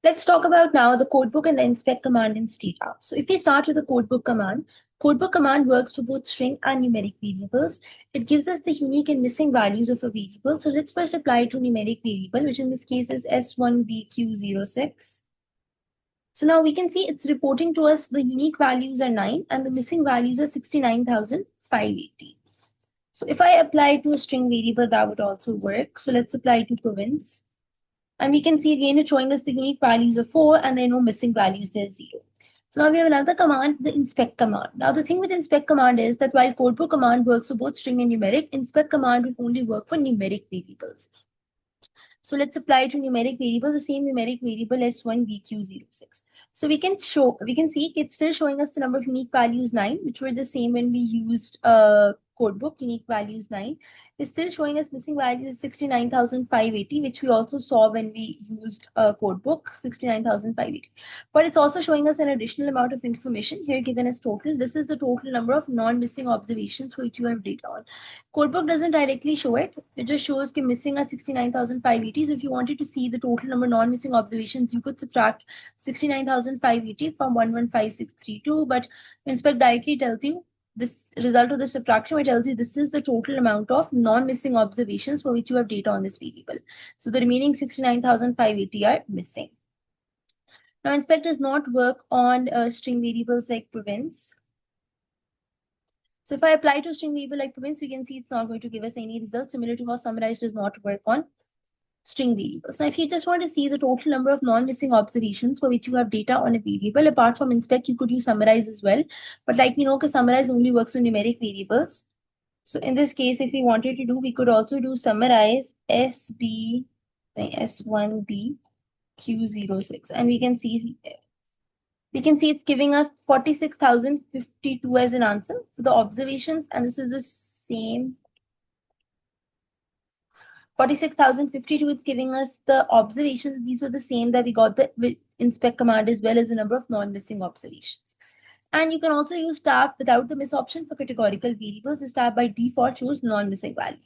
Let's talk about now the codebook and the inspect command in Stata. So if we start with the codebook command works for both string and numeric variables. It gives us the unique and missing values of a variable. So let's first apply it to numeric variable, which in this case is S1BQ06. So now we can see it's reporting to us the unique values are 9 and the missing values are 69,580. So if I apply it to a string variable, that would also work. So let's apply it to province. And we can see again it's showing us the unique values of 4 and there are no missing values, there's 0. So now we have another command, the inspect command. Now the thing with inspect command is that while codebook command works for both string and numeric, inspect command will only work for numeric variables. So let's apply to numeric variable, the same numeric variable S1BQ06. So we can see it's still showing us the number of unique values 9, which were the same when we used codebook, unique values 9. It's still showing us missing values 69,580, which we also saw when we used codebook, 69,580. But it's also showing us an additional amount of information here given as total. This is the total number of non-missing observations for which you have data on. Codebook doesn't directly show it. It just shows that missing are 69,580. So if you wanted to see the total number of non-missing observations, you could subtract 69,580 from 115632. But inspect directly tells you this result of the subtraction, it tells you this is the total amount of non-missing observations for which you have data on this variable. So the remaining 69,580 are missing. Now inspect does not work on string variables like province. So if I apply to a string variable like province, we can see it's not going to give us any results, similar to how summarize does not work on string variables. Now, if you just want to see the total number of non-missing observations for which you have data on a variable, apart from inspect, you could use summarize as well. But like we know, because summarize only works on numeric variables. So in this case, if we wanted to do, we could also do summarize S1B Q06, and we can see it's giving us 46,052 as an answer for the observations, and this is the same 46,052. It's giving us the observations. These were the same that we got the inspect command as well as the number of non-missing observations. And you can also use tab without the miss option for categorical variables. This tab by default shows non-missing value.